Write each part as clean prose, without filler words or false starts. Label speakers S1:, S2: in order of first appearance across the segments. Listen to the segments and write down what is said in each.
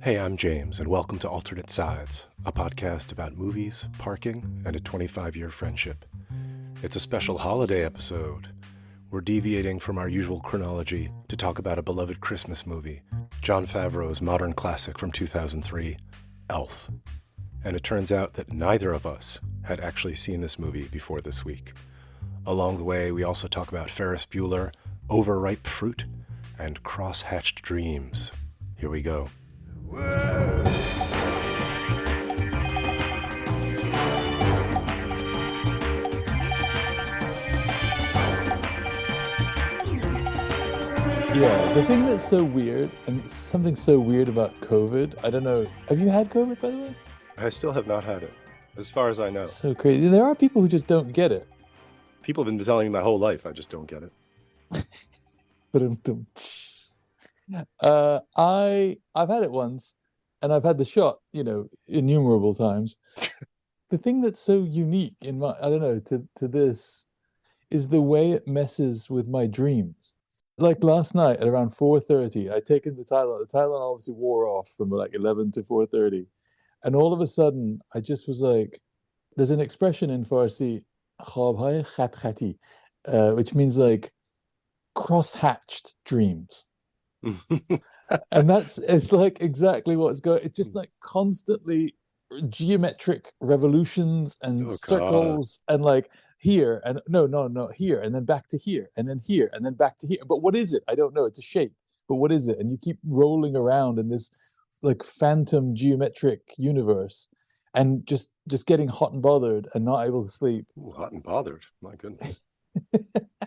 S1: Hey, I'm James, and welcome to Alternate Sides, a podcast about movies, parking, and a 25-year friendship. It's a special holiday episode. We're deviating from our usual chronology to talk about a beloved Christmas movie, Jon Favreau's modern classic from 2003, Elf. And it turns out that neither of us had actually seen this movie before this week. Along the way, we also talk about Ferris Bueller, overripe fruit, and cross-hatched dreams. Here we go. Whoa.
S2: Yeah, the thing that's so weird, and something so weird about COVID, I don't know. Have you had COVID, by the way?
S1: I still have not had it, as far as I know.
S2: So crazy. There are people who just don't get it.
S1: People have been telling me my whole life, I just don't get it.
S2: I've had it once, and I've had the shot, innumerable times. The thing that's so unique to this is the way it messes with my dreams. Like last night at around 4:30, I'd taken the Tylenol. The Tylenol obviously wore off from like 11 to 4:30. And all of a sudden, I just was like, there's an expression in Farsi, "Khwab-hai khat-khati," which means like cross-hatched dreams. And it's like exactly what's going. It's just like constantly geometric revolutions and circles and like here and no here and then back to here and then here and then back to here. But what is it? I don't know. It's a shape, but what is it? And you keep rolling around in this like phantom geometric universe and just getting hot and bothered and not able to sleep.
S1: Ooh, hot and bothered, my goodness.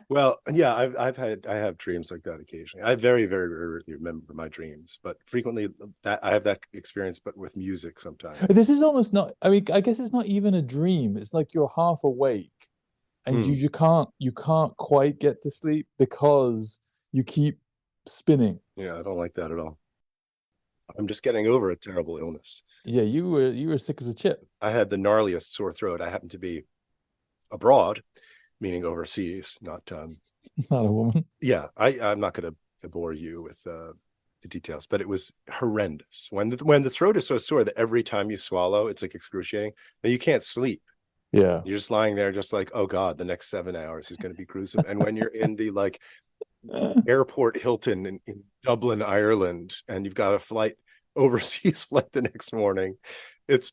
S1: Well, yeah, I have dreams like that occasionally. I very, very rarely remember my dreams, but frequently that I have that experience, but with music sometimes.
S2: This is almost not, I mean, I guess it's not even a dream. It's like you're half awake and you can't quite get to sleep because you keep spinning.
S1: Yeah, I don't like that at all. I'm just getting over a terrible illness.
S2: Yeah, you were sick as a chip.
S1: I had the gnarliest sore throat. I happened to be abroad, meaning overseas, not
S2: a woman.
S1: Yeah, I'm not going to bore you with the details, but it was horrendous. When the throat is so sore that every time you swallow, it's like excruciating, that you can't sleep.
S2: Yeah,
S1: you're just lying there, just like, oh God, the next 7 hours is going to be gruesome. And when you're in the like airport Hilton in Dublin, Ireland, and you've got a flight overseas flight the next morning, it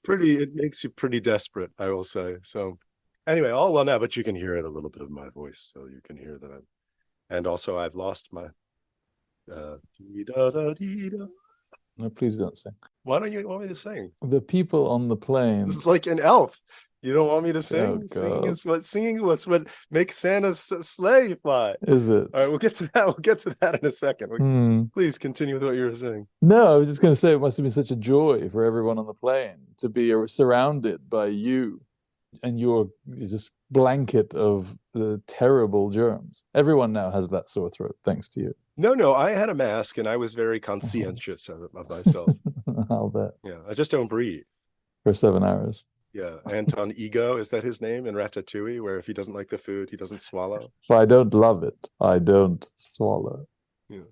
S1: makes you pretty desperate, I will say. So anyway, all well now, but you can hear it a little bit of my voice, so you can hear that and also I've lost my
S2: No, please don't sing.
S1: Why don't you want me to sing?
S2: The people on the plane.
S1: This is like an Elf. You don't want me to sing?
S2: Oh,
S1: Singing is what makes Santa's sleigh fly.
S2: Is it?
S1: All right, we'll get to that. We'll get to that in a second. Please continue with what you were saying.
S2: No, I was just going to say it must have been such a joy for everyone on the plane to be surrounded by you and your just blanket of the terrible germs. Everyone now has that sore throat thanks to you.
S1: No, I had a mask and I was very conscientious of myself.
S2: I'll bet.
S1: Yeah, I just don't breathe.
S2: For 7 hours.
S1: Yeah, Anton Ego, is that his name in Ratatouille, where if he doesn't like the food, he doesn't swallow?
S2: If I don't love it, I don't swallow.
S1: Yeah.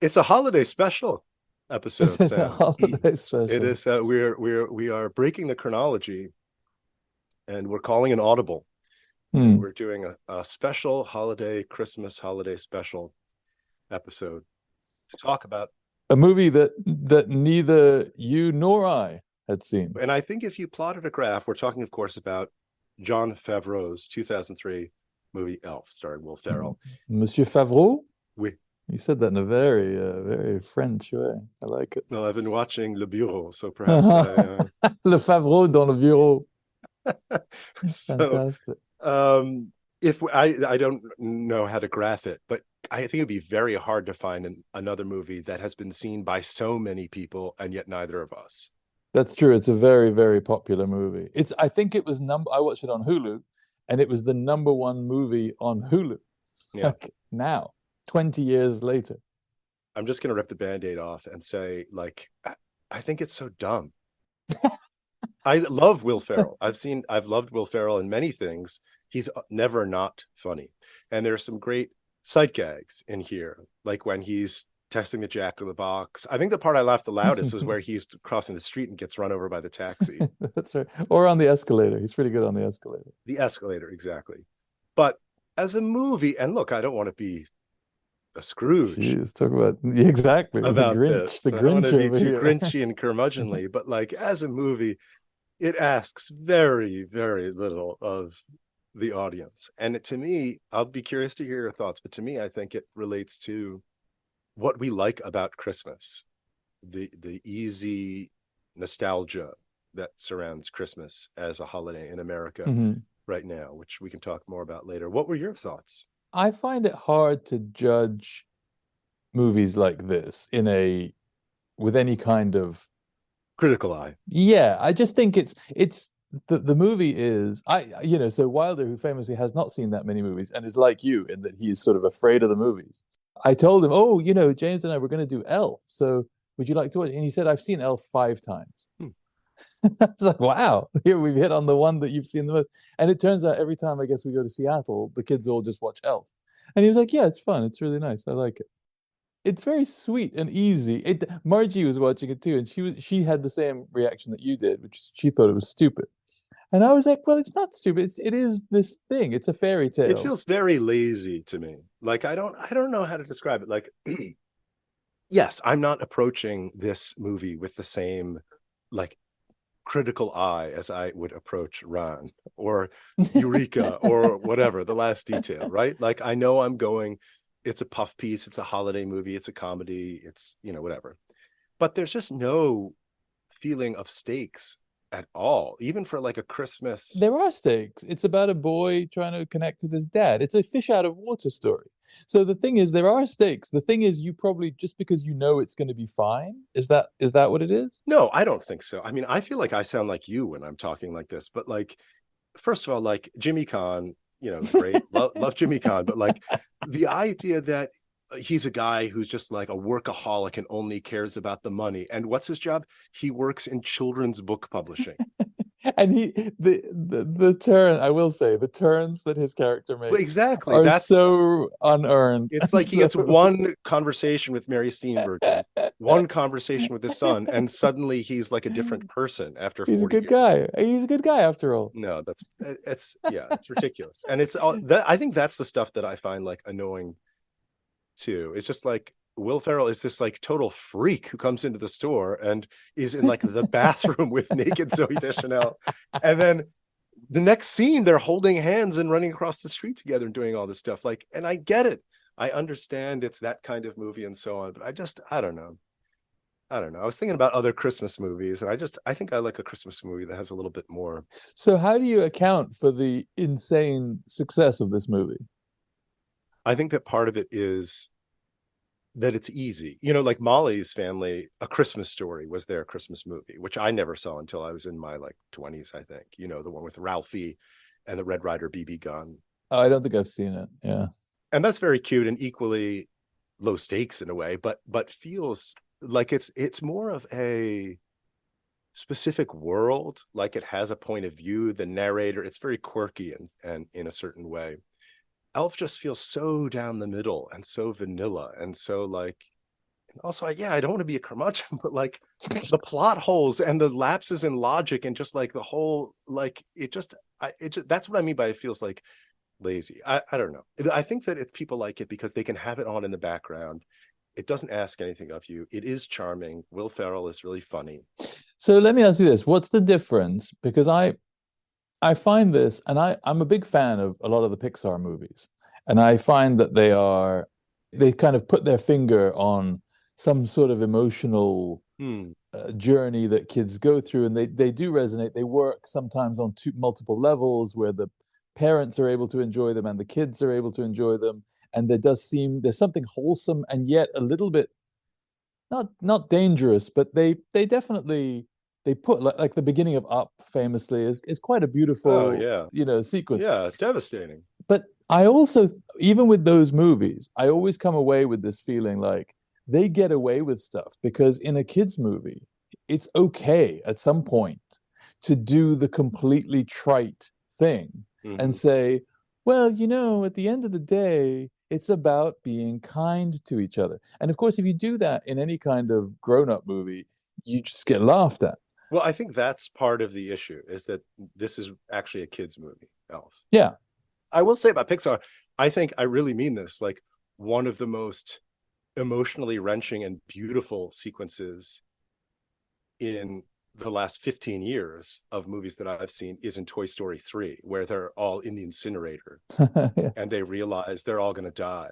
S1: It's a holiday special episode.
S2: It's a holiday special.
S1: It is. We are breaking the chronology, and we're calling an audible. And we're doing a special Christmas holiday special episode to talk about
S2: a movie that neither you nor I had seen.
S1: And I think if you plotted a graph, we're talking, of course, about Jon Favreau's 2003 movie Elf, starring Will Ferrell.
S2: Monsieur Favreau?
S1: Oui.
S2: You said that in a very, very French way. I like it.
S1: Well, I've been watching Le Bureau, so perhaps
S2: Le Favreau dans le bureau.
S1: So,
S2: fantastic.
S1: If I don't know how to graph it, but I think it'd be very hard to find another movie that has been seen by so many people and yet neither of us.
S2: That's true. It's a very, very popular movie. I think it was I watched it on Hulu, and it was the #1 movie on Hulu.
S1: Yeah.
S2: Like now, 20 years later.
S1: I'm just gonna rip the Band-Aid off and say, like, I think it's so dumb. I love Will Ferrell. I've loved Will Ferrell in many things. He's never not funny. And there's some great sight gags in here, like when he's Testing the Jack in the Box. I think the part I laughed the loudest was where he's crossing the street and gets run over by the taxi.
S2: That's right. Or on the escalator. He's pretty good on the escalator.
S1: The escalator, exactly. But as a movie, and look, I don't want to be a Scrooge.
S2: Jeez, talk about exactly
S1: about
S2: the Grinch.
S1: this.
S2: The
S1: I don't want
S2: Grinch
S1: to be
S2: over
S1: too
S2: here.
S1: grinchy and curmudgeonly, but like as a movie, it asks very, very little of the audience. And to me, I'll be curious to hear your thoughts, but to me, I think it relates to what we like about Christmas, the easy nostalgia that surrounds Christmas as a holiday in America right now, which we can talk more about later. What were your thoughts?
S2: I find it hard to judge movies like this with any kind of
S1: critical eye.
S2: Yeah, I just think it's the movie is so Wilder, who famously has not seen that many movies and is like you in that he's sort of afraid of the movies. I told him, oh, James and I were going to do Elf, so would you like to watch? And he said, I've seen Elf 5 times. I was like, wow, here we've hit on the one that you've seen the most. And it turns out every time I guess we go to Seattle, the kids all just watch Elf. And he was like, yeah, it's fun. It's really nice. I like it. It's very sweet and easy. Margie was watching it too, and she had the same reaction that you did, which she thought it was stupid. And I was like, well, it's not stupid. It is this thing. It's a fairy tale.
S1: It feels very lazy to me. Like I don't know how to describe it. Like yes, I'm not approaching this movie with the same like critical eye as I would approach Ron or Eureka or whatever, The Last Detail, right? Like I know I'm going, it's a puff piece, it's a holiday movie, it's a comedy, it's whatever. But there's just no feeling of stakes at all, even for like a Christmas.
S2: There are stakes. It's about a boy trying to connect with his dad. It's a fish out of water story. So the thing is, there are stakes. The thing is, you probably, just because it's going to be fine, is that what it is?
S1: No, I don't think so. I mean, I feel like I sound like you when I'm talking like this, but like, first of all, like Jimmy Caan, great, love Jimmy Caan, but like the idea that he's a guy who's just like a workaholic and only cares about the money. And what's his job? He works in children's book publishing.
S2: And the turn, I will say, the turns that his character makes
S1: exactly
S2: so unearned.
S1: It's like he gets one conversation with Mary Steenburgen, one conversation with his son, and suddenly he's like a different person after 40
S2: He's a good
S1: years.
S2: Guy. He's a good guy after all.
S1: No, it's ridiculous. And it's all that, I think that's the stuff that I find like annoying too. It's just like Will Ferrell is this like total freak who comes into the store and is in like the bathroom with naked Zooey Deschanel. And then the next scene, they're holding hands and running across the street together and doing all this stuff. Like, and I get it. I understand it's that kind of movie and so on, but I don't know. I was thinking about other Christmas movies, and I think I like a Christmas movie that has a little bit more.
S2: So how do you account for the insane success of this movie?
S1: I think that part of it is that it's easy. Like Molly's Family, A Christmas Story was their Christmas movie, which I never saw until I was in my like 20s, I think. The one with Ralphie and the Red Ryder BB gun.
S2: Oh, I don't think I've seen it. Yeah.
S1: And that's very cute and equally low stakes in a way, but feels like it's more of a specific world. Like it has a point of view, the narrator, it's very quirky and in a certain way. Elf just feels so down the middle and so vanilla and so like, and also I don't want to be a curmudgeon, but like the plot holes and the lapses in logic and just like the whole like that's what I mean by it feels like lazy. I don't know. I think that if people like it because they can have it on in the background, it doesn't ask anything of you. It is charming. Will Ferrell is really funny.
S2: So let me ask you this: what's the difference? Because I find this, and I'm a big fan of a lot of the Pixar movies, and I find that they kind of put their finger on some sort of emotional journey that kids go through, and they do resonate. They work sometimes on multiple levels where the parents are able to enjoy them and the kids are able to enjoy them, and there's something wholesome and yet a little bit not dangerous, but they definitely. They put like the beginning of Up famously is quite a beautiful, sequence.
S1: Yeah, devastating.
S2: But I also, even with those movies, I always come away with this feeling like they get away with stuff because in a kid's movie, it's okay at some point to do the completely trite thing and say, well, at the end of the day, It's about being kind to each other. And of course, if you do that in any kind of grown-up movie, you just get laughed at.
S1: Well, I think that's part of the issue, is that this is actually a kid's movie, Elf.
S2: Yeah.
S1: I will say about Pixar, I think I really mean this, like one of the most emotionally wrenching and beautiful sequences in the last 15 years of movies that I've seen is in Toy Story 3, where they're all in the incinerator
S2: Yeah.
S1: and they realize they're all going to die.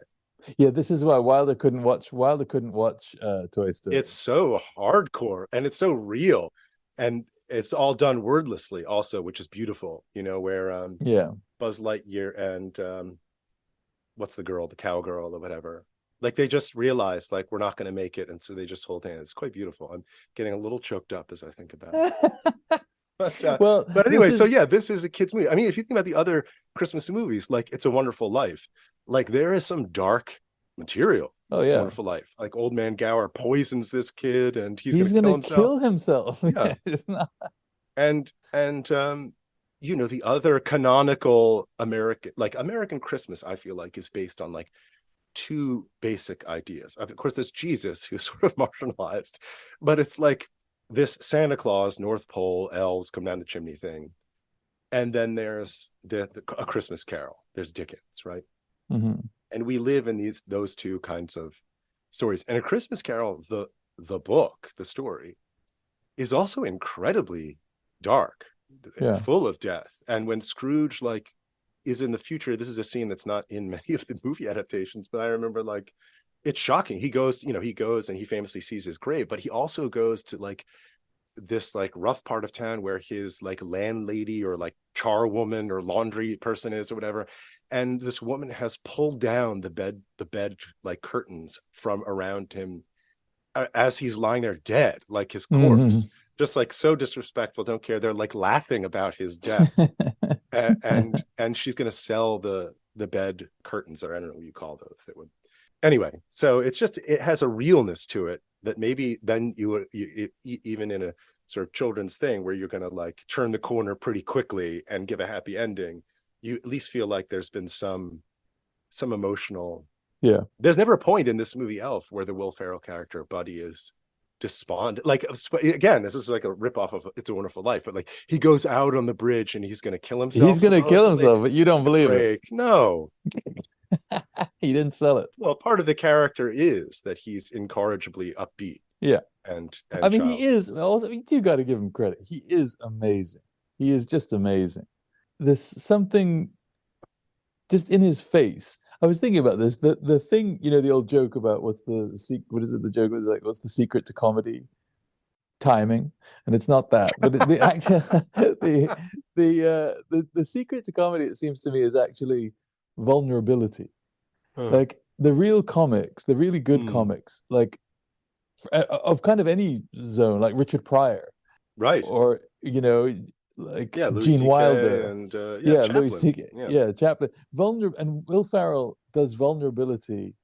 S2: Yeah, this is why Wilder couldn't watch Toy Story.
S1: It's so hardcore and it's so real, and it's all done wordlessly also, which is beautiful, you know, where
S2: yeah.
S1: Buzz Lightyear and what's the girl, the cowgirl or whatever, like they just realize like we're not going to make it, and so they just hold hands. It's quite beautiful. I'm getting a little choked up as I think about it. But anyway, so yeah, this is a kid's movie. I mean, if you think about the other Christmas movies, like It's a Wonderful Life, like there is some dark material.
S2: Oh
S1: It's
S2: yeah,
S1: a Wonderful Life. Like Old Man Gower poisons this kid, and he's
S2: going
S1: to
S2: kill himself.
S1: Yeah. and you know, the other canonical American Christmas, I feel like, is based on like two basic ideas. Of course, there's Jesus, who's sort of marginalized, but it's like this Santa Claus, North Pole, elves come down the chimney thing. And then there's A Christmas Carol. There's Dickens, right?
S2: Mm-hmm.
S1: And we live in those two kinds of stories. And A Christmas Carol, the book, the story, is also incredibly dark, full of death. And when Scrooge like is in the future, this is a scene that's not in many of the movie adaptations, but I remember like it's shocking. He goes and he famously sees his grave, but he also goes to like this like rough part of town where his like landlady or like charwoman or laundry person is or whatever, and this woman has pulled down the bed like curtains from around him as he's lying there dead, like his corpse. Just like so disrespectful, don't care. They're like laughing about his death. and she's going to sell the bed curtains, or I don't know what you call those that would. Anyway, so it's just, it has a realness to it that maybe then you even in a sort of children's thing where you're going to like turn the corner pretty quickly and give a happy ending, you at least feel like there's been some emotional.
S2: Yeah.
S1: There's never a point in this movie Elf where the Will Ferrell character Buddy is despondent. Like, again, this is like a ripoff of It's a Wonderful Life, but like he goes out on the bridge and he's going to kill himself.
S2: He's going to kill himself, but you don't believe it.
S1: No.
S2: He didn't sell it.
S1: Well, part of the character is that he's incorrigibly upbeat.
S2: Yeah.
S1: And
S2: I mean, he is also, you got to give him credit. He is amazing. He is just amazing. There's something just in his face. I was thinking about this. The thing, you know, the old joke about what is it? The joke was like, what's the secret to comedy? Timing. And it's not that, but the actual the secret to comedy, it seems to me, is actually vulnerability. Like the real comics, the really good comics, like of kind of any zone, like Richard Pryor,
S1: right?
S2: Or you know, like
S1: Gene
S2: Wilder
S1: and
S2: Louis C.K. Chaplin. And Will Ferrell does vulnerability,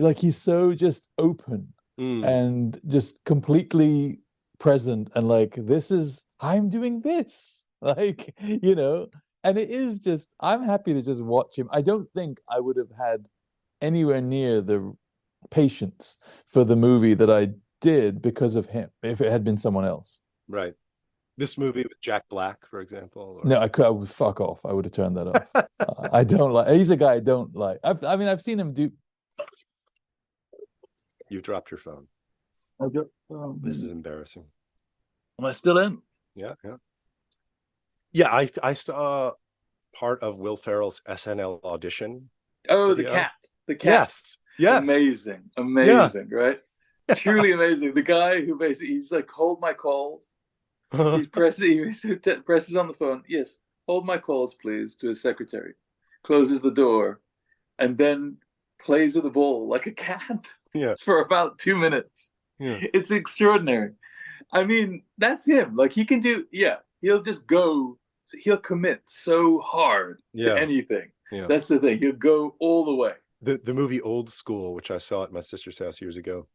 S2: like he's so just open and just completely present, and like I'm doing this, like, you know, and it is just, I'm happy to just watch him. I don't think I would have had anywhere near the patience for the movie that I did because of him if it had been someone else.
S1: Right. This movie with Jack Black, for example. Or...
S2: No, I would fuck off. I would have turned that off. I don't like. He's a guy I don't like. I mean, I've seen him do.
S1: You dropped your phone. This is embarrassing.
S2: Am I still in?
S1: Yeah. Yeah, I saw part of Will Ferrell's SNL audition.
S2: Oh,
S1: video.
S2: The cat.
S1: Yes.
S2: Amazing, right? Truly amazing. The guy who basically, he's like, hold my calls. He presses on the phone. Yes, hold my calls, please, to his secretary. Closes the door, and then plays with the ball like a cat.
S1: Yeah.
S2: For about 2 minutes.
S1: Yeah.
S2: It's extraordinary. I mean, that's him. Like he can do. Yeah, he'll just go. He'll commit so hard to anything. Yeah. That's the thing. He'll go all the way.
S1: The movie Old School, which I saw at my sister's house years ago,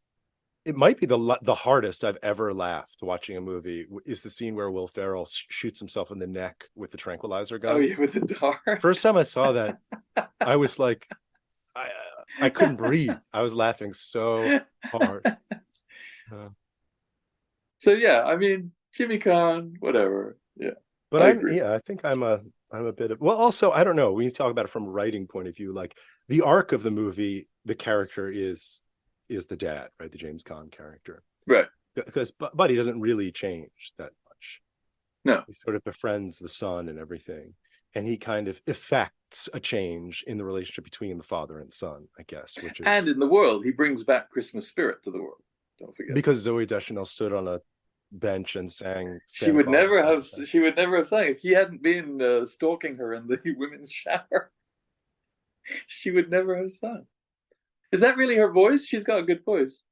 S1: it might be the hardest I've ever laughed watching a movie, is the scene where Will Ferrell shoots himself in the neck with the tranquilizer gun.
S2: Oh yeah, with the dart.
S1: First time I saw that, I was like, I couldn't breathe. I was laughing so hard.
S2: So yeah, I mean, Jimmy Caan, whatever. Yeah,
S1: But
S2: I agree.
S1: I think I'm a bit of, well, also, I don't know. When you talk about it from a writing point of view, like the arc of the movie, the character is the dad, right? The James Caan character.
S2: Right.
S1: Because Buddy doesn't really change that much.
S2: No.
S1: He sort of befriends the son and everything. And he kind of effects a change in the relationship between the father and son, I guess, which is.
S2: And in the world, he brings back Christmas spirit to the world. Don't forget.
S1: Because Zooey Deschanel stood on a bench and sang
S2: She would never have sang if he hadn't been stalking her in the women's shower. She would never have sung. Is that really her voice? She's got a good voice.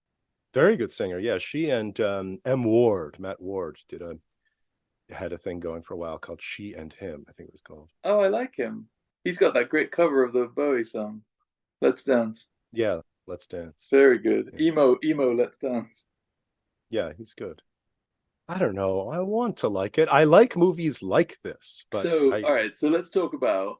S1: Very good singer. Yeah, she and Matt Ward had a thing going for a while called She and Him, I think it was called.
S2: Oh, I like him. He's got that great cover of the Bowie song, Let's Dance.
S1: Yeah, Let's Dance.
S2: Very good. Yeah. Emo, Let's Dance.
S1: Yeah, he's good. I don't know. I want to like it. I like movies like this. But
S2: all right. So let's talk about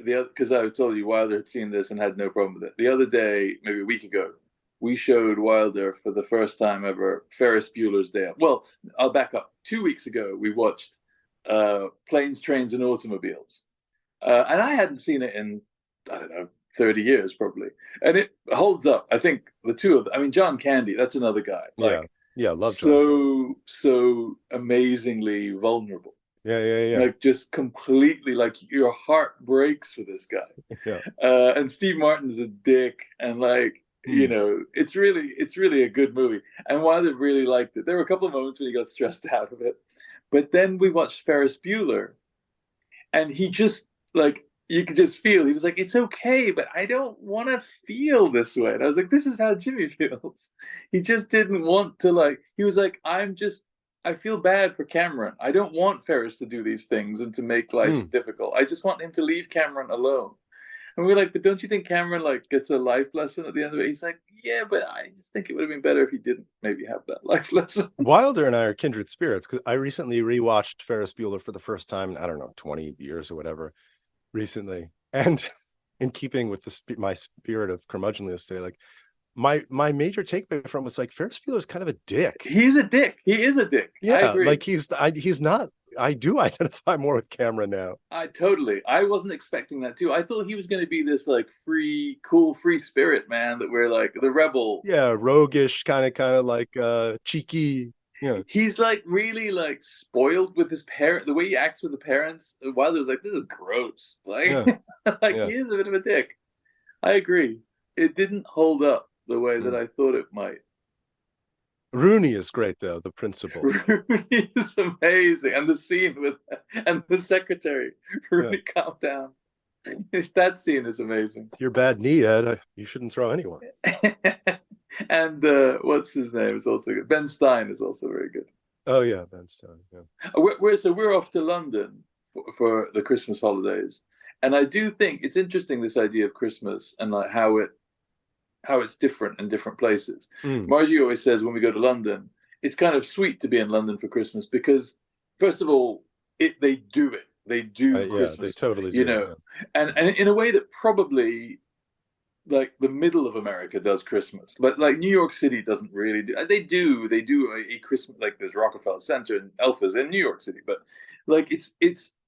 S2: the other, because I told you Wilder had seen this and had no problem with it. The other day, maybe a week ago, we showed Wilder for the first time ever Ferris Bueller's Day Off. Well, I'll back up. 2 weeks ago, we watched Planes, Trains, and Automobiles. And I hadn't seen it in, I don't know, 30 years probably. And it holds up. I think the two of them, I mean, John Candy, that's another guy. Like,
S1: yeah, love John.
S2: So amazingly vulnerable.
S1: Yeah.
S2: Like just completely, like your heart breaks for this guy.
S1: Yeah.
S2: And Steve Martin's a dick, and like you know, it's really a good movie. And Wilder really liked it. There were a couple of moments when he got stressed out of it, but then we watched Ferris Bueller, and he just like. You could just feel, he was like, it's okay, but I don't want to feel this way. And I was like, this is how Jimmy feels. He just didn't want to, like, he was like, I feel bad for Cameron. I don't want Ferris to do these things and to make life difficult. I just want him to leave Cameron alone. And we were like, but don't you think Cameron, like, gets a life lesson at the end of it? He's like, yeah, but I just think it would have been better if he didn't maybe have that life lesson.
S1: Wilder and I are kindred spirits, because I recently rewatched Ferris Bueller for the first time in, I don't know, 20 years or whatever. Recently, and in keeping with my spirit of curmudgeonliness today, like my major takeaway from was like Ferris Bueller is kind of a dick.
S2: He's a dick. He is a dick.
S1: Yeah, I agree. Like he's not. I do identify more with Cameron now.
S2: I wasn't expecting that too. I thought he was going to be this like cool free spirit man that we're like the rebel.
S1: Yeah, roguish kind of like cheeky. Yeah,
S2: he's like really like spoiled with his parent. The way he acts with the parents, Wilder was like, "This is gross." Like, he is a bit of a dick. I agree. It didn't hold up the way that I thought it might.
S1: Rooney is great though. The principal.
S2: Rooney is amazing, and the scene with and the secretary. Rooney, calm down. That scene is amazing.
S1: Your bad knee, Ed. You shouldn't throw anyone.
S2: And what's his name is also good. Ben Stein is also very good.
S1: Oh yeah, Ben Stein. Yeah.
S2: We're off to London for the Christmas holidays, and I do think it's interesting, this idea of Christmas and like how it's different in different places. Margie always says when we go to London, it's kind of sweet to be in London for Christmas because, first of all, they do Christmas.
S1: Yeah, they totally do.
S2: You know, and in a way that probably like the middle of America does Christmas, but like New York City doesn't really do. They do a Christmas, like there's Rockefeller Center and Elfers in New York City, but like it's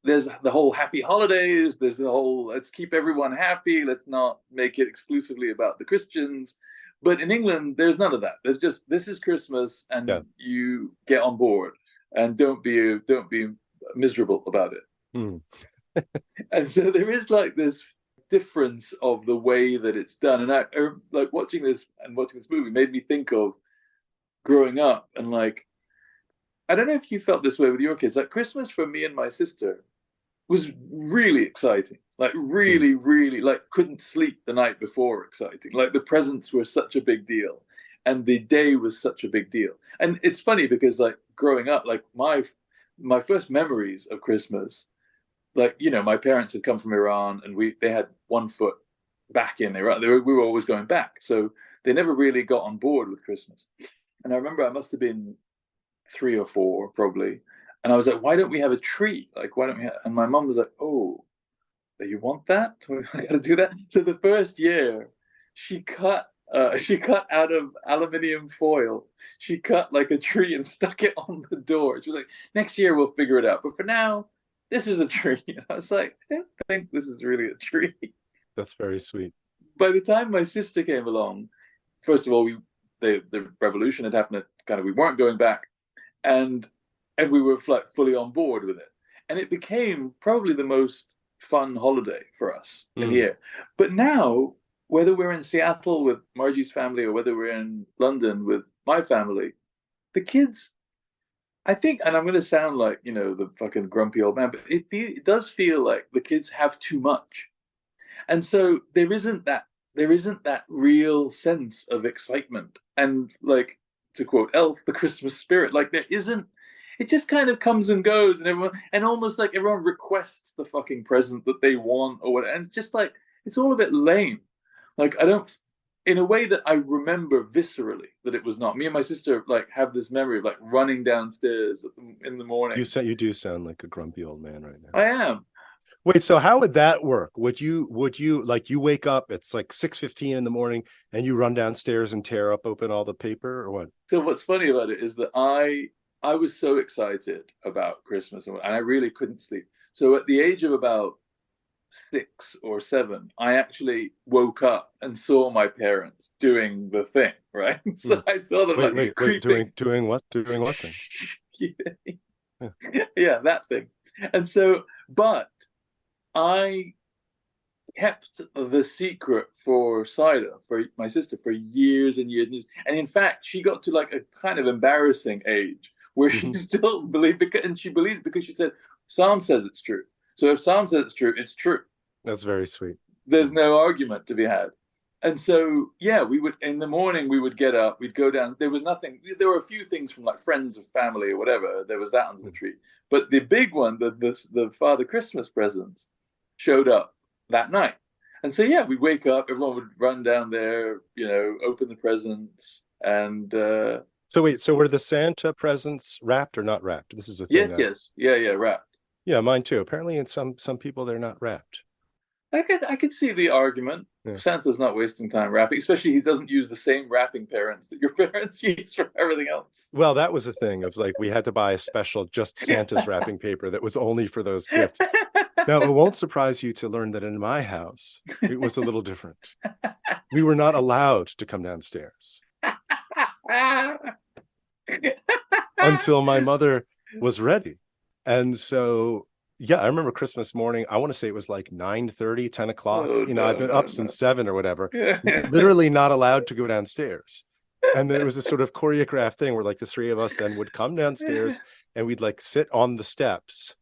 S2: there's the whole happy holidays, there's the whole let's keep everyone happy, let's not make it exclusively about the Christians. But in England, there's none of that. There's just this is Christmas, and you get on board, and don't be miserable about it. And so there is like this difference of the way that it's done, and I like watching this movie made me think of growing up, and like I don't know if you felt this way with your kids. Like Christmas for me and my sister was really exciting, like really like couldn't sleep the night before exciting. Like the presents were such a big deal, and the day was such a big deal. And it's funny because like growing up, like my first memories of Christmas, like, you know, my parents had come from Iran, and they had one foot back in Iran. We were always going back. So they never really got on board with Christmas. And I remember I must have been 3 or 4 probably. And I was like, why don't we have a tree? Like, why don't we have... And my mom was like, oh, you want that? I got to do that. So the first year
S3: she cut out of aluminium foil. She cut like a tree and stuck it on the door. She was like, "Next year we'll figure it out, but for now, this is a tree." And I was like, "I don't think this is really a tree."
S1: That's very sweet.
S3: By the time my sister came along, first of all, the revolution had happened. Kind of, we weren't going back, and we were like fully on board with it, and it became probably the most fun holiday for us in here. But now, whether we're in Seattle with Margie's family or whether we're in London with my family, the kids, I think, and I'm going to sound like, the fucking grumpy old man, but it does feel like the kids have too much. And so there isn't that real sense of excitement. And like, to quote Elf, the Christmas spirit, like there isn't, it just kind of comes and goes, and almost like everyone requests the fucking present that they want or whatever. And it's just like, it's all a bit lame. Like, I don't, in a way that I remember viscerally that it was not. Me and my sister like have this memory of like running downstairs in the morning.
S1: You do sound like a grumpy old man right now.
S3: I am.
S1: Wait, so how would that work? Would you like, you wake up, it's like 6:15 in the morning and you run downstairs and tear open all the paper, or what?
S3: So what's funny about it is that I was so excited about Christmas and I really couldn't sleep. So at the age of about 6 or 7, I actually woke up and saw my parents doing the thing, right? So I saw them
S1: wait, doing what? Doing what thing?
S3: Yeah, that thing. And so, but I kept the secret for Cider, for my sister, for years and years and years. And in fact, she got to like a kind of embarrassing age where she still believed, and she believed because she said, Psalm says it's true. So if Psalm says it's true.
S1: That's very sweet.
S3: There's no argument to be had. And so, yeah, we would, in the morning, we would get up, we'd go down. There was nothing, there were a few things from like friends of family or whatever. There was that under the tree. But the big one, the Father Christmas presents, showed up that night. And so, yeah, we'd wake up, everyone would run down there, open the presents. And
S1: so wait, so were the Santa presents wrapped or not wrapped? This is a thing.
S3: Yes. Yeah, wrapped.
S1: Yeah, mine too. Apparently in some people, they're not wrapped.
S3: I could see the argument. Yeah. Santa's not wasting time wrapping, especially he doesn't use the same wrapping parents that your parents use for everything else.
S1: Well, that was a thing of like, we had to buy a special just Santa's wrapping paper that was only for those gifts. Now, it won't surprise you to learn that in my house, it was a little different. We were not allowed to come downstairs until my mother was ready. And so, yeah, I remember Christmas morning. I want to say it was like 9:30, 10 o'clock. I've been up since 7 or whatever, literally not allowed to go downstairs. And there was a sort of choreographed thing where like the three of us then would come downstairs and we'd like sit on the steps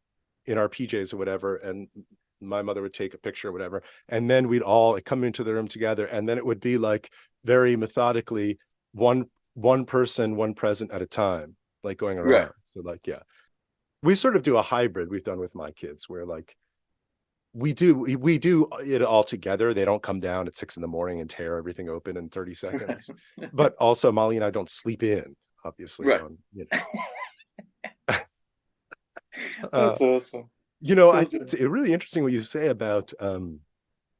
S1: in our PJs or whatever. And my mother would take a picture or whatever. And then we'd all come into the room together. And then it would be like very methodically one person, one present at a time, like going around. Right. So like, yeah. We sort of do a hybrid we've done with my kids where like we do it all together. They don't come down at 6 a.m. and tear everything open in 30 seconds. But also Molly and I don't sleep in, obviously.
S3: Right. That's awesome.
S1: It's really interesting what you say about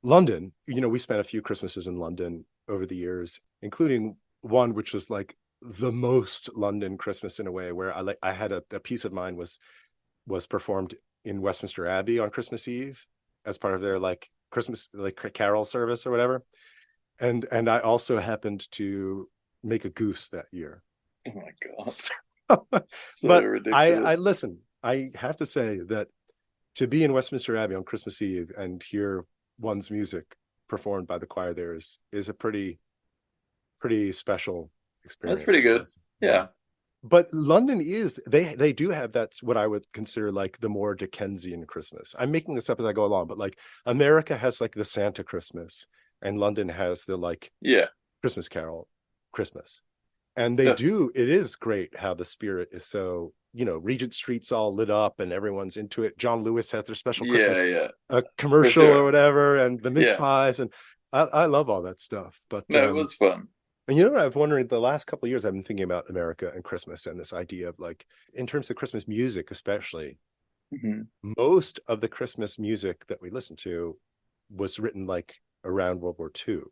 S1: London. We spent a few Christmases in London over the years, including one which was like the most London Christmas in a way, where I had a piece of mine was performed in Westminster Abbey on Christmas Eve as part of their like Christmas like carol service or whatever, and I also happened to make a goose that year.
S3: Oh my god!
S1: But I listen. I have to say that to be in Westminster Abbey on Christmas Eve and hear one's music performed by the choir there is a pretty special experience.
S3: That's pretty good. Yeah.
S1: But London is, they do have, that's what I would consider like the more Dickensian Christmas. I'm making this up as I go along, but like America has like the Santa Christmas and London has the like Christmas Carol Christmas. And it is great how the spirit is so, Regent Street's all lit up and everyone's into it. John Lewis has their special Christmas commercial or whatever, and the mince pies. And I love all that stuff. But
S3: it was fun.
S1: And what I've wondered the last couple of years, I've been thinking about America and Christmas and this idea of like, in terms of Christmas music, especially, most of the Christmas music that we listen to was written like around World War II.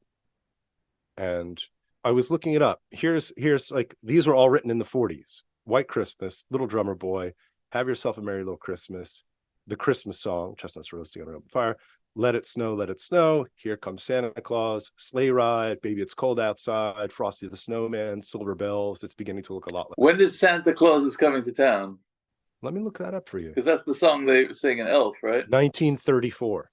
S1: And I was looking it up. Here's like, these were all written in the 40s. White Christmas, Little Drummer Boy, Have Yourself a Merry Little Christmas, The Christmas Song, Chestnuts Roasting on an Open Fire, Let It Snow, Here Comes Santa Claus, Sleigh Ride, Baby It's Cold Outside, Frosty the Snowman, Silver Bells. It's beginning to look a lot like.
S3: When does Santa Claus is Coming to Town?
S1: Let me look that up for you.
S3: Because that's the song they sing in Elf, right?
S1: 1934.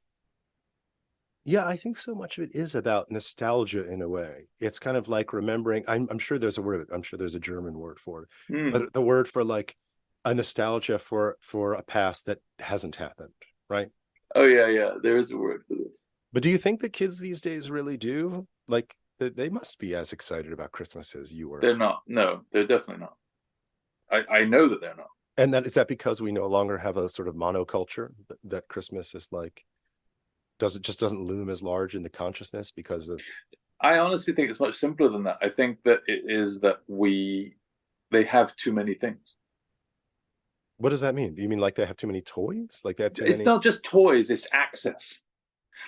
S1: Yeah, I think so much of it is about nostalgia in a way. It's kind of like remembering. I'm sure there's a word. I'm sure there's a German word for it. But the word for like a nostalgia for a past that hasn't happened, right?
S3: Oh yeah, there is a word for this.
S1: But do you think the kids these days really do? Like, they must be as excited about Christmas as you were.
S3: They're not. No, they're definitely not. I know that they're not.
S1: And is that because we no longer have a sort of monoculture that Christmas is like, doesn't loom as large in the consciousness because of.
S3: I honestly think it's much simpler than that. I think that it is that they have too many things.
S1: What does that mean? Do you mean like they have too many toys? Like they have too
S3: many? It's not just toys, it's access.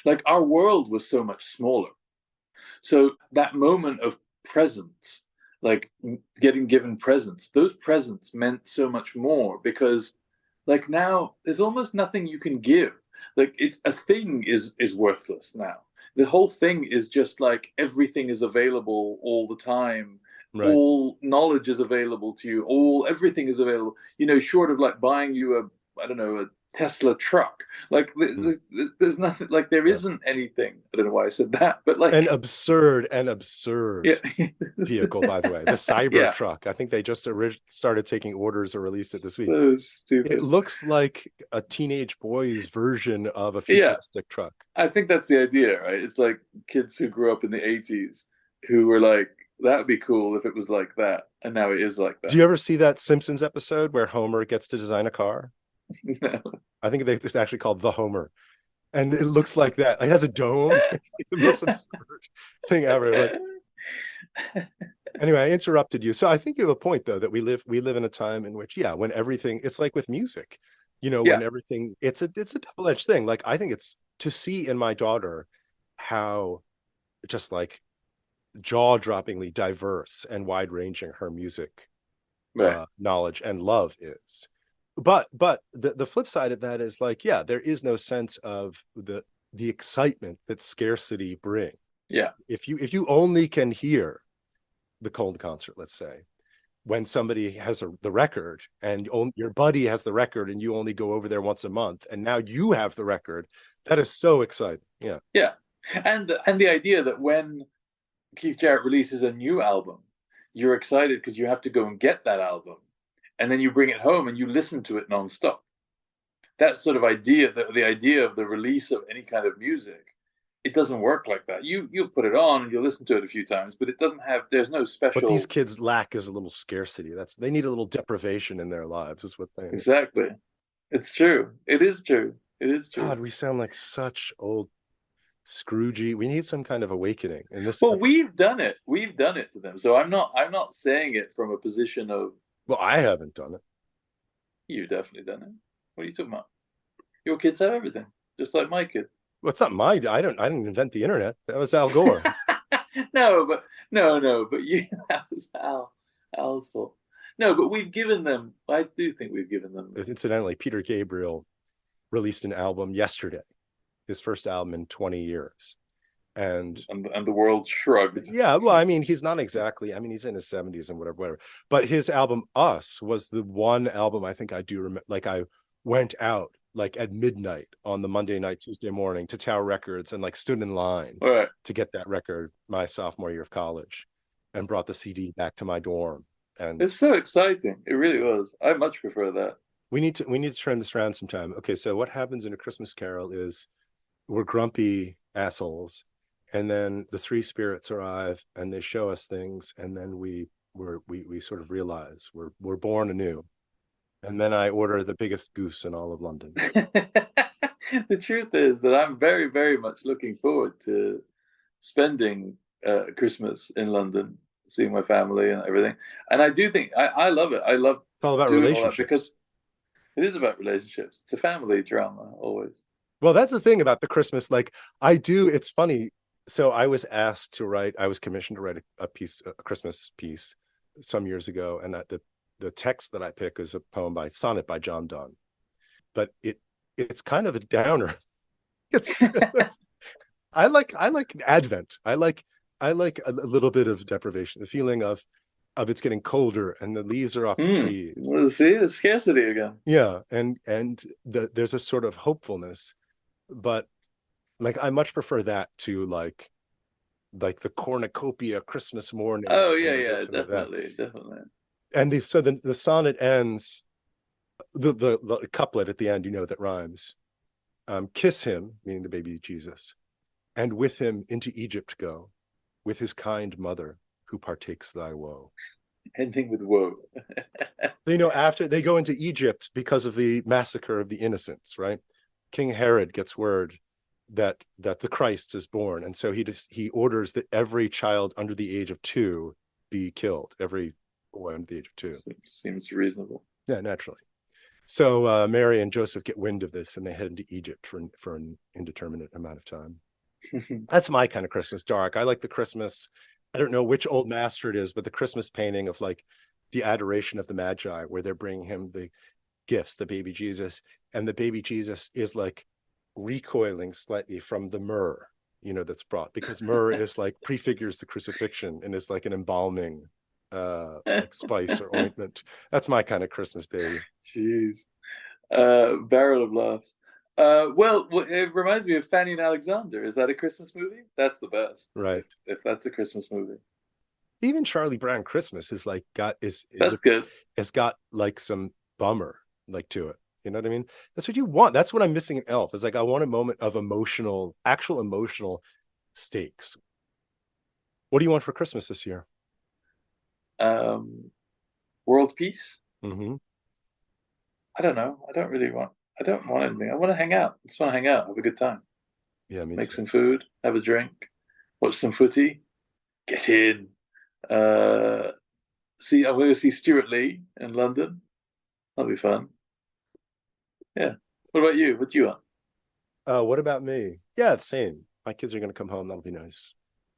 S3: Like our world was so much smaller. So that moment of presents, like getting given presents, those presents meant so much more because like now there's almost nothing you can give. Like it's a thing is worthless now. The whole thing is just like everything is available all the time. Right. All knowledge is available to you. Everything is available. You know, short of like buying you a Tesla truck. Like there's nothing. Like there isn't anything. I don't know why I said that, but like
S1: an absurd vehicle. By the way, the Cyber truck. I think they just started taking orders or released it this week.
S3: So stupid.
S1: It looks like a teenage boy's version of a futuristic truck.
S3: I think that's the idea, right? It's like kids who grew up in the 80s who were like, that would be cool if it was like that, and now it is like that.
S1: Do you ever see that Simpsons episode where Homer gets to design a car?
S3: No.
S1: I think it's actually called The Homer, and it looks like that. It has a dome. It's the most absurd thing ever. But anyway, I interrupted you. So I think you have a point, though, that we live in a time in which, when everything, it's like with music, when everything, it's a double-edged thing. Like I think it's to see in my daughter how just like jaw-droppingly diverse and wide-ranging her music knowledge and love is. But the flip side of that is like, there is no sense of the excitement that scarcity brings.
S3: Yeah.
S1: If you only can hear the cold concert, let's say, when somebody has the record and your buddy has the record and you only go over there once a month and now you have the record, that is so exciting. Yeah.
S3: Yeah. And the idea that when Keith Jarrett releases a new album, you're excited because you have to go and get that album. And then you bring it home and you listen to it nonstop. That sort of idea, the idea of the release of any kind of music, it doesn't work like that. You'll put it on and you'll listen to it a few times, but it doesn't have. There's no special.
S1: What these kids lack is a little scarcity. They need a little deprivation in their lives. Is what they
S3: exactly. It's true. It is true. It is true.
S1: God, we sound like such old Scroogey. We need some kind of awakening. And this.
S3: Well, we've done it. We've done it to them. So I'm not saying it from a position of.
S1: Well, I haven't done it.
S3: You've definitely done it. What are you talking about? Your kids have everything, just like my kid.
S1: Well, it's not my. I didn't invent the internet. That was Al Gore.
S3: No, but that was Al's fault. No, but we've given them. I do think we've given them.
S1: Incidentally, Peter Gabriel released an album yesterday, his first album in 20 years. And
S3: the world shrugged.
S1: Yeah, well, I mean, he's not exactly. I mean, he's in his 70s and whatever. But his album "Us" was the one album I think I do remember. Like I went out like at midnight on the Monday night, Tuesday morning to Tower Records and like stood in line to get that record my sophomore year of college, and brought the CD back to my dorm. And
S3: it's so exciting. It really was. I much prefer that.
S1: We need to turn this around sometime. Okay, so what happens in A Christmas Carol is we're grumpy assholes. And then the three spirits arrive and they show us things. And then we sort of realize we're born anew. And then I order the biggest goose in all of London.
S3: The truth is that I'm very, very much looking forward to spending Christmas in London, seeing my family and everything. And I do think I love it. I love
S1: it's all about relationships.
S3: Because it is about relationships. It's a family drama always.
S1: Well, that's the thing about the Christmas. Like it's funny. So I was commissioned to write a Christmas piece some years ago, and the text that I pick is a sonnet by John Donne, but it's kind of a downer. I like Advent. I like a little bit of deprivation, the feeling of it's getting colder and the leaves are off the trees.
S3: Well, see, the scarcity again.
S1: Yeah, and there's a sort of hopefulness, but like I much prefer that to like the cornucopia Christmas morning.
S3: Oh yeah, definitely.
S1: And the sonnet ends, the couplet at the end, that rhymes. Kiss him, meaning the baby Jesus, and with him into Egypt go, with his kind mother who partakes thy woe.
S3: Ending with woe.
S1: After they go into Egypt because of the massacre of the innocents, right? King Herod gets word that the Christ is born, and so he orders that every child under the age of 2 be killed. Every boy under the age of 2
S3: seems reasonable.
S1: Yeah, naturally. So Mary and Joseph get wind of this, and they head into Egypt for an indeterminate amount of time. That's my kind of Christmas, dark. I like the Christmas. I don't know which old master it is, but the Christmas painting of like the adoration of the Magi, where they're bringing him the gifts, the baby Jesus, and the baby Jesus is like recoiling slightly from the myrrh, that's brought, because myrrh is like prefigures the crucifixion and is like an embalming like spice or ointment. That's my kind of Christmas, baby.
S3: Jeez. Barrel of laughs. Well, it reminds me of Fanny and Alexander. Is that a Christmas movie? That's the best,
S1: right?
S3: If that's a Christmas movie.
S1: Even Charlie Brown Christmas is like
S3: that's good.
S1: It's got like some bummer like to it. You know what I mean? That's what you want. That's what I'm missing in Elf. Is like I want a moment of actual emotional stakes. What do you want for Christmas this year?
S3: World peace.
S1: Mm-hmm.
S3: I don't know. I don't want anything. I want to hang out. I just want to hang out, have a good time.
S1: Yeah,
S3: make some food, have a drink, watch some footy, get in. I'm going to see Stuart Lee in London. That'll be fun. Yeah. What about you? What do you want?
S1: What about me? Yeah, the same. My kids are going to come home. That'll be nice.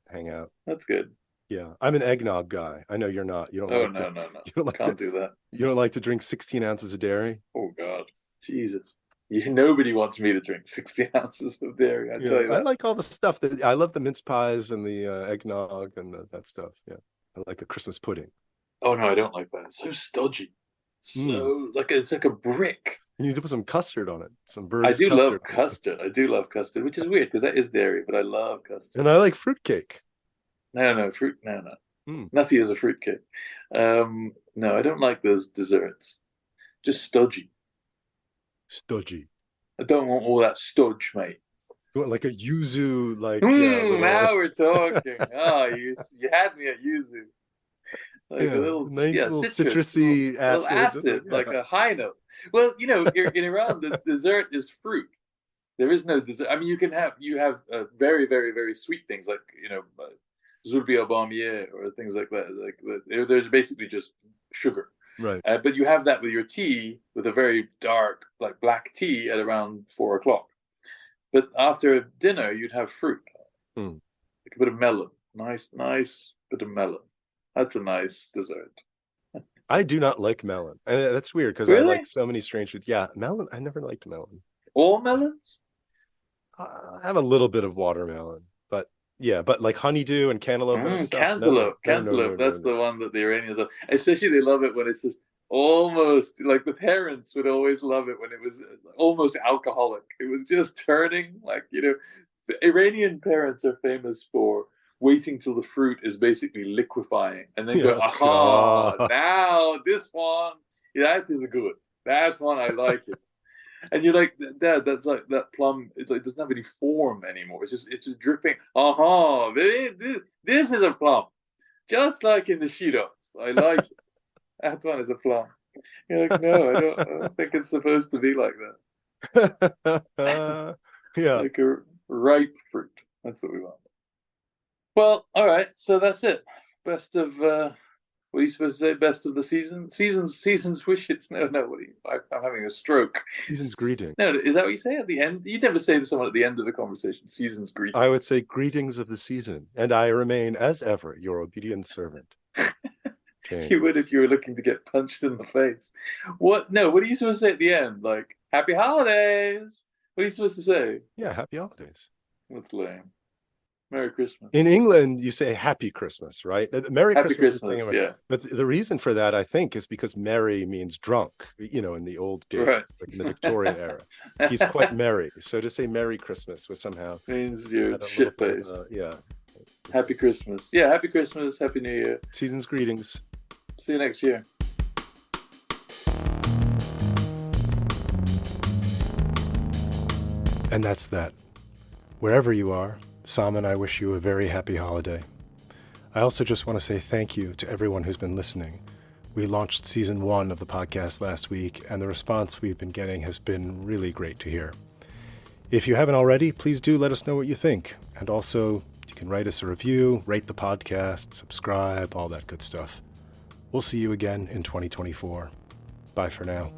S1: Hang out.
S3: That's good.
S1: Yeah, I'm an eggnog guy. I know you're not. You don't.
S3: Oh,
S1: like
S3: no.
S1: You don't like
S3: Can't do that.
S1: You don't like to drink 16 ounces of dairy?
S3: Oh God, Jesus! Nobody wants me to drink 16 ounces of dairy. I tell you that.
S1: I like all the stuff I love the mince pies and the eggnog and that stuff. Yeah, I like a Christmas pudding.
S3: Oh no, I don't like that. It's so stodgy. It's like a brick.
S1: You need to put some custard on it. Some
S3: I do love custard. I do love custard, which is weird because that is dairy, but I love custard.
S1: And I like fruitcake.
S3: No, fruit. No. Nutty is a fruitcake. No, I don't like those desserts. Just stodgy.
S1: Stodgy.
S3: I don't want all that stodge, mate.
S1: You want like a yuzu, like.
S3: Now we're talking. Oh, you had me at yuzu. Like a little citrusy acid, like a high note. Well, in Iran, the dessert is fruit. There is no dessert. I mean, you have very, very, very sweet things like zulbi au bamier or things like that. Like there's basically just sugar.
S1: Right.
S3: But you have that with your tea, with a very dark, like black tea at around 4 o'clock. But after dinner, you'd have fruit, like a bit of melon, nice bit of melon. That's a nice dessert.
S1: I do not like melon. And that's weird because
S3: really?
S1: I like so many strange foods. Yeah, melon. I never liked melon.
S3: All melons?
S1: I have a little bit of watermelon, but like honeydew and cantaloupe and stuff.
S3: Cantaloupe. That's the one that the Iranians love. Especially they love it when it's just almost like the parents would always love it when it was almost alcoholic. It was just turning the Iranian parents are famous for waiting till the fruit is basically liquefying and then go, aha, now this one, that is good. That one, I like it. And you're like, Dad, that's like that plum. It doesn't have any form anymore. It's just dripping. Aha, this is a plum, just like in the Shiraz. I like it. That one is a plum. You're like, no, I don't think it's supposed to be like that.
S1: Yeah,
S3: like a ripe fruit. That's what we want. Well, all right. So that's it. Best of What are you supposed to say? Best of the season? Season's wishes? No. What are you? I'm having a stroke.
S1: Season's greeting.
S3: No, is that what you say at the end? You never say to someone at the end of the conversation, season's greeting.
S1: I would say greetings of the season, and I remain, as ever, your obedient servant. James.
S3: You would if you were looking to get punched in the face. What? No, what are you supposed to say at the end? Like, happy holidays. What are you supposed to say?
S1: Yeah, happy holidays.
S3: That's lame. Merry Christmas.
S1: In England, you say Happy Christmas, right? Merry
S3: Happy
S1: Christmas,
S3: Christmas, yeah.
S1: But the reason for that, I think, is because merry means drunk, in the old days,
S3: right.
S1: like in the Victorian era. He's quite merry. So to say Merry Christmas was somehow...
S3: means you're shit-faced.
S1: Yeah.
S3: Happy Christmas. Yeah, Happy Christmas, Happy New Year.
S1: Season's greetings.
S3: See you next year.
S1: And that's that. Wherever you are, Sam and I wish you a very happy holiday. I also just want to say thank you to everyone who's been listening. We launched season 1 of the podcast last week, and the response we've been getting has been really great to hear. If you haven't already, please do let us know what you think. And also, you can write us a review, rate the podcast, subscribe, all that good stuff. We'll see you again in 2024. Bye for now.